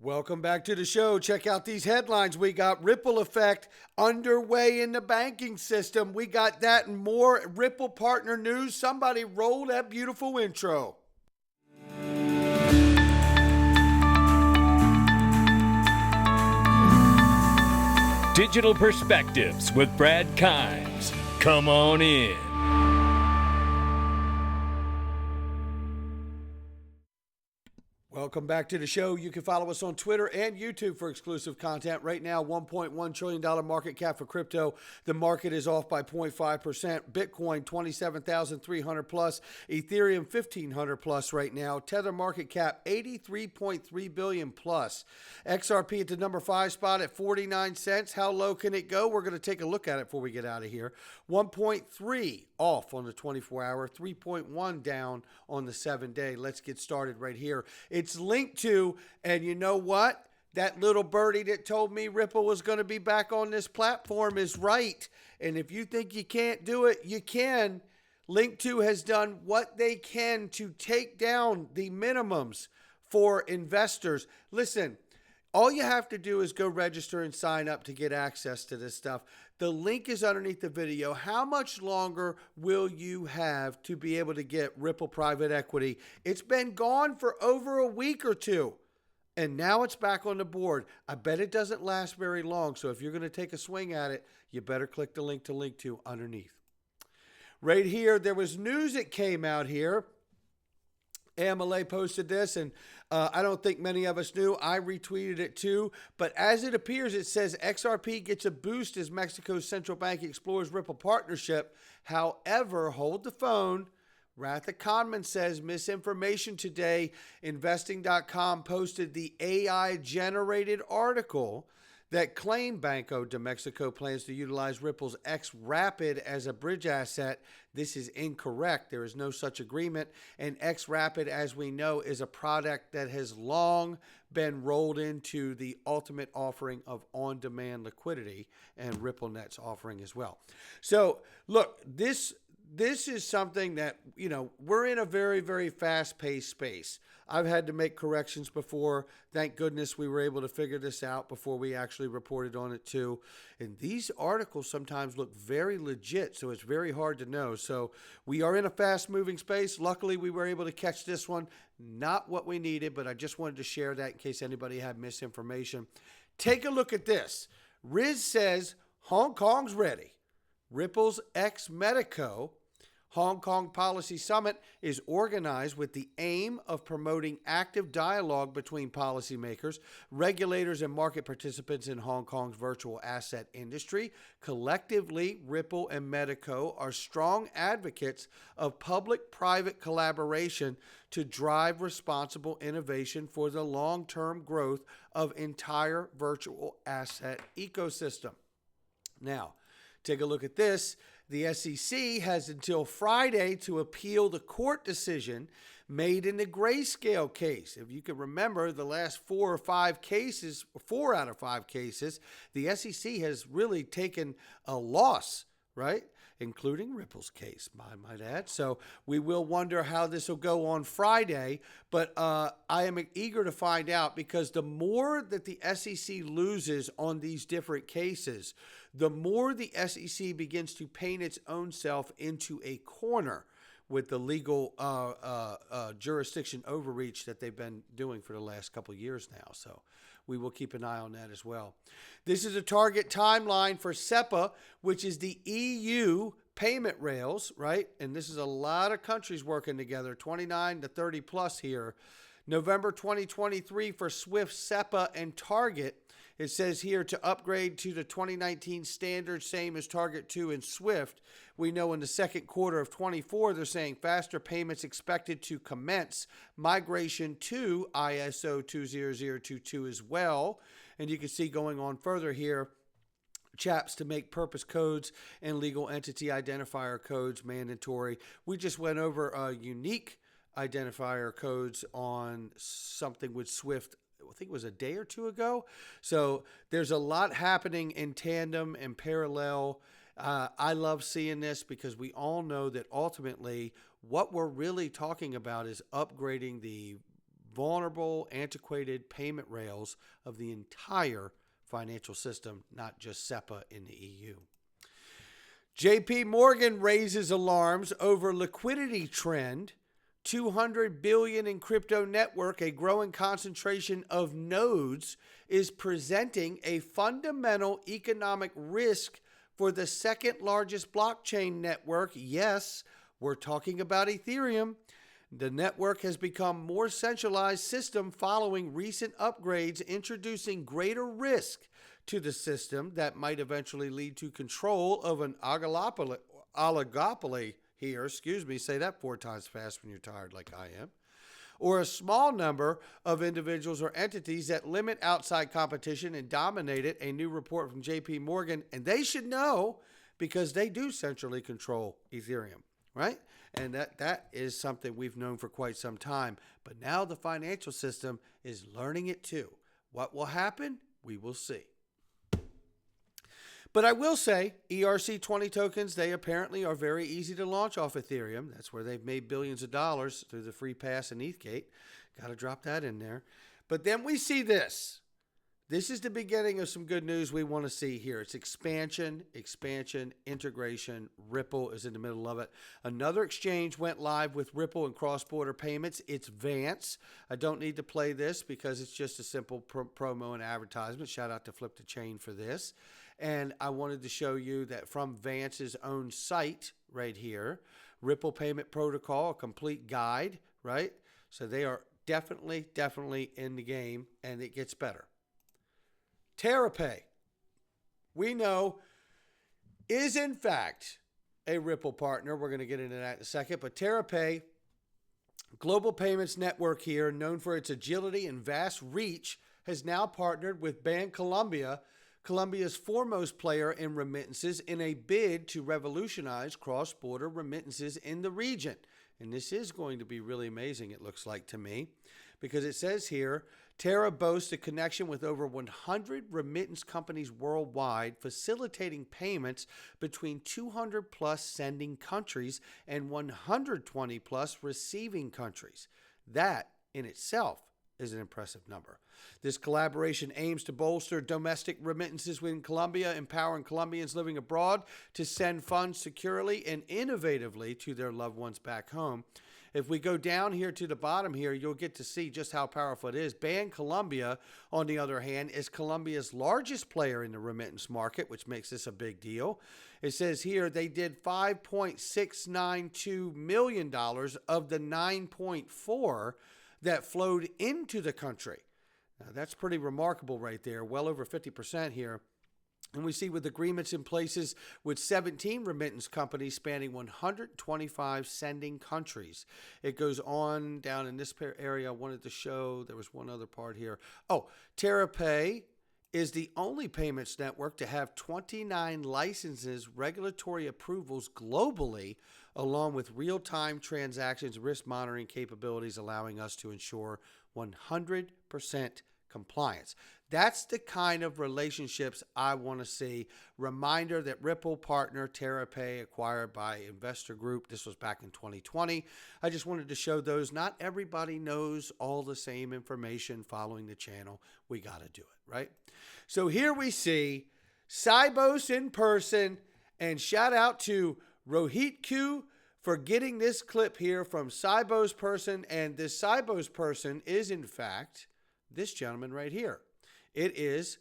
Welcome back to the show. Check out these headlines. We got ripple effect underway in the banking system. We got that and more Ripple partner news. Somebody roll that beautiful intro. Digital Perspectives with Brad Kimes. Come on in. Welcome back to the show. You can follow us on Twitter and YouTube for exclusive content. Right now, $1.1 trillion market cap for crypto. The market is off by 0.5%. Bitcoin, 27,300 plus. Ethereum, 1,500 plus right now. Tether market cap, 83.3 billion plus. XRP at the number 5 spot at 49 cents. How low can it go? We're going to take a look at it before we get out of here. 1.3 off on the 24-hour, 3.1 down on the 7-day. Let's get started right here. It's linked to, and you know what? That little birdie that told me Ripple was going to be back on this platform is right. And if you think you can't do it, you can. Link2 has done what they can to take down the minimums for investors. Listen, all you have to do is go register and sign up to get access to this stuff. The link is underneath the video. How much longer will you have to be able to get Ripple private equity? It's been gone for over a week or two, and now it's back on the board. I bet it doesn't last very long, so if you're going to take a swing at it, you better click the link to Link2 underneath. Right here, there was news that came out here. AMLA posted this, and I don't think many of us knew. I retweeted it too. But as it appears, it says XRP gets a boost as Mexico's central bank explores Ripple Partnership. However, hold the phone. Ratha Kahneman says misinformation today. Investing.com posted the AI-generated article that claimed Banco de Mexico plans to utilize Ripple's XRapid as a bridge asset. This is incorrect. There is no such agreement. And XRapid, as we know, is a product that has long been rolled into the ultimate offering of on-demand liquidity, and RippleNet's offering as well. So, look, this is something that, we're in a very, very fast-paced space. I've had to make corrections before. Thank goodness we were able to figure this out before we actually reported on it too. And these articles sometimes look very legit, so it's very hard to know. So we are in a fast-moving space. Luckily, we were able to catch this one. Not what we needed, but I just wanted to share that in case anybody had misinformation. Take a look at this. Riz says Hong Kong's ready. Ripple's ex-Medico Hong Kong Policy Summit is organized with the aim of promoting active dialogue between policymakers, regulators, and market participants in Hong Kong's virtual asset industry. Collectively, Ripple and Medico are strong advocates of public-private collaboration to drive responsible innovation for the long-term growth of entire virtual asset ecosystem. Now, take a look at this. The SEC has until Friday to appeal the court decision made in the Grayscale case. If you can remember, the last 4 out of 5 cases, the SEC has really taken a loss, right? Including Ripple's case, I might add. So we will wonder how this will go on Friday, but I am eager to find out, because the more that the SEC loses on these different cases, the more the SEC begins to paint its own self into a corner with the legal jurisdiction overreach that they've been doing for the last couple of years now. So we will keep an eye on that as well. This is a target timeline for SEPA, which is the EU payment rails, right? And this is a lot of countries working together, 29 to 30 plus here. November 2023 for SWIFT, SEPA, and Target. It says here to upgrade to the 2019 standard, same as Target 2 and SWIFT. We know in the second quarter of 24, they're saying faster payments expected to commence migration to ISO 20022 as well. And you can see going on further here, chaps to make purpose codes and legal entity identifier codes mandatory. We just went over unique identifier codes on something with SWIFT, I think it was a day or two ago. So there's a lot happening in tandem and parallel. I love seeing this, because we all know that ultimately what we're really talking about is upgrading the vulnerable, antiquated payment rails of the entire financial system, not just SEPA in the EU. JP Morgan raises alarms over liquidity trend. 200 billion in crypto network, a growing concentration of nodes, is presenting a fundamental economic risk for the second largest blockchain network. Yes, we're talking about Ethereum. The network has become more centralized system following recent upgrades, introducing greater risk to the system that might eventually lead to control of an oligopoly here. Excuse me, say that 4 times fast when you're tired like I am. Or a small number of individuals or entities that limit outside competition and dominate it. A new report from JP Morgan, and they should know because they do centrally control Ethereum, right? And that is something we've known for quite some time. But now the financial system is learning it too. What will happen? We will see. But I will say, ERC20 tokens, they apparently are very easy to launch off Ethereum. That's where they've made billions of dollars through the free pass and ETHgate. Got to drop that in there. But then we see this. This is the beginning of some good news we want to see here. It's expansion, integration. Ripple is in the middle of it. Another exchange went live with Ripple and cross-border payments. It's Vance. I don't need to play this because it's just a simple promo and advertisement. Shout out to Flip the Chain for this. And I wanted to show you that from Vance's own site right here, Ripple Payment Protocol, a complete guide, right? So they are definitely in the game, and it gets better. Teray, we know, is in fact a Ripple partner. We're going to get into that in a second. But Teray, global payments network here, known for its agility and vast reach, has now partnered with Bancolombia, Colombia's foremost player in remittances, in a bid to revolutionize cross-border remittances in the region. And this is going to be really amazing, it looks like to me, because it says here, Teray boasts a connection with over 100 remittance companies worldwide, facilitating payments between 200 plus sending countries and 120 plus receiving countries. That in itself is an impressive number. This collaboration aims to bolster domestic remittances within Colombia, empowering Colombians living abroad to send funds securely and innovatively to their loved ones back home. If we go down here to the bottom here, you'll get to see just how powerful it is. Bancolombia, on the other hand, is Colombia's largest player in the remittance market, which makes this a big deal. It says here they did $5.692 million of the $9.4 that flowed into the country. Now, that's pretty remarkable right there, well over 50% here. And we see with agreements in places with 17 remittance companies spanning 125 sending countries. It goes on down in this area. I wanted to show, there was one other part here. Oh, Teray is the only payments network to have 29 licenses, regulatory approvals globally, along with real-time transactions, risk monitoring capabilities, allowing us to ensure 100% compliance. That's the kind of relationships I want to see. Reminder that Ripple partner Teray acquired by Investor Group. This was back in 2020. I just wanted to show those. Not everybody knows all the same information following the channel. We got to do it, right? So here we see SIBOS in person, and shout out to Rohit Q for getting this clip here from SIBOS person. And this SIBOS person is in fact this gentleman right here. It is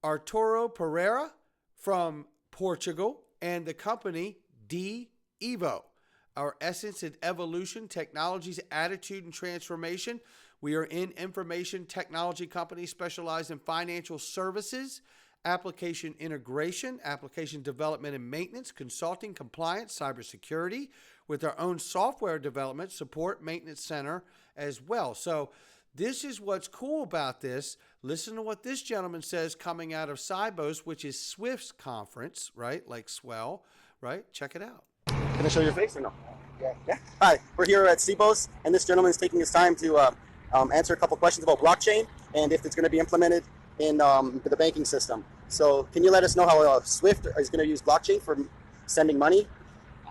Arturo Pereira from Portugal and the company Evo. Our essence and evolution, technologies, attitude, and transformation. We are an information technology company specialized in financial services, application integration, application development and maintenance, consulting, compliance, cybersecurity, with our own software development, support, maintenance center as well. So this is what's cool about this. Listen to what this gentleman says coming out of SIBOS, which is Swift's conference, right? Like swell, right? Check it out. Can I show your face or no? Yeah. Hi, we're here at Cbos, and this gentleman is taking his time to answer a couple questions about blockchain and if it's going to be implemented in the banking system. So can you let us know how Swift is going to use blockchain for sending money?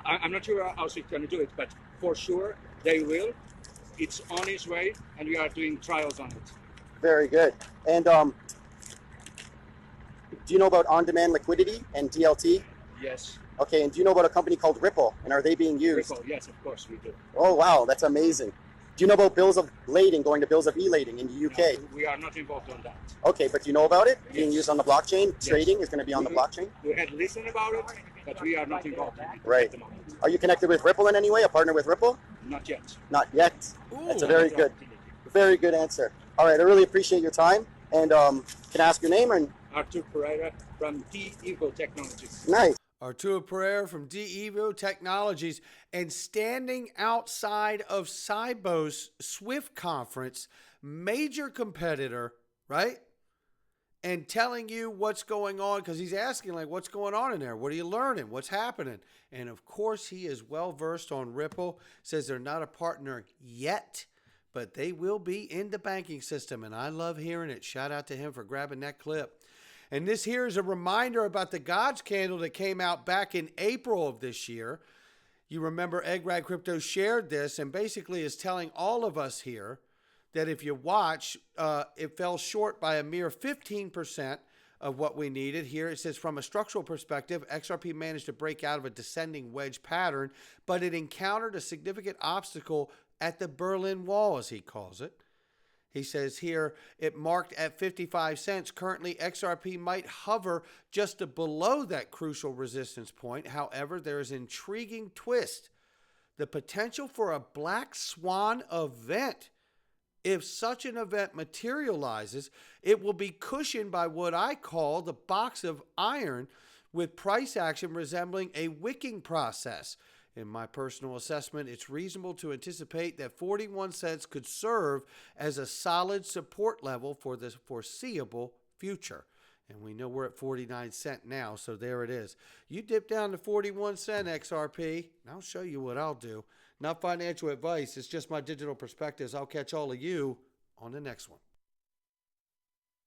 I'm not sure how Swift is going to do it, but for sure they will. it's on its way, and we are doing trials on it. Very good. And do you know about on-demand liquidity and DLT? Yes. Okay, and do you know about a company called Ripple, and are they being used? Ripple, yes, of course we do. Oh, wow, that's amazing. Do you know about bills of lading, going to bills of e-lading in the UK? No, we are not involved on that. Okay, but do you know about it? Being Yes. used on the blockchain? Yes. Trading is going to be on the blockchain? We had listened about it, but we are not involved in it Right. at the moment. Are you connected with Ripple in any way, a partner with Ripple? Not yet. Not yet. That's a very That's good, opportunity. very good answer. All right, I really appreciate your time. And can I ask your name? And Arthur Pereira from Evo Technologies. nice. Arturo Pereira from Evo Technologies, and standing outside of SIBOS Swift conference, major competitor, right? And telling you what's going on, because he's asking, like, what's going on in there? What are you learning? What's happening? And of course, he is well versed on Ripple, says they're not a partner yet, but they will be in the banking system. And I love hearing it. Shout out to him for grabbing that clip. And this here is a reminder about the God's candle that came out back in April of this year. You remember Egg Rag Crypto shared this and basically is telling all of us here that if you watch, it fell short by a mere 15% of what we needed. Here it says, from a structural perspective, XRP managed to break out of a descending wedge pattern, but it encountered a significant obstacle at the Berlin Wall, as he calls it. He says here, it marked at 55 cents. Currently, XRP might hover just below that crucial resistance point. However, there is an intriguing twist. The potential for a black swan event. If such an event materializes, it will be cushioned by what I call the box of iron, with price action resembling a wicking process. In my personal assessment, it's reasonable to anticipate that 41 cents could serve as a solid support level for the foreseeable future. And we know we're at 49 cents now, so there it is. You dip down to 41 cents XRP, and I'll show you what I'll do. Not financial advice, it's just my digital perspectives. I'll catch all of you on the next one.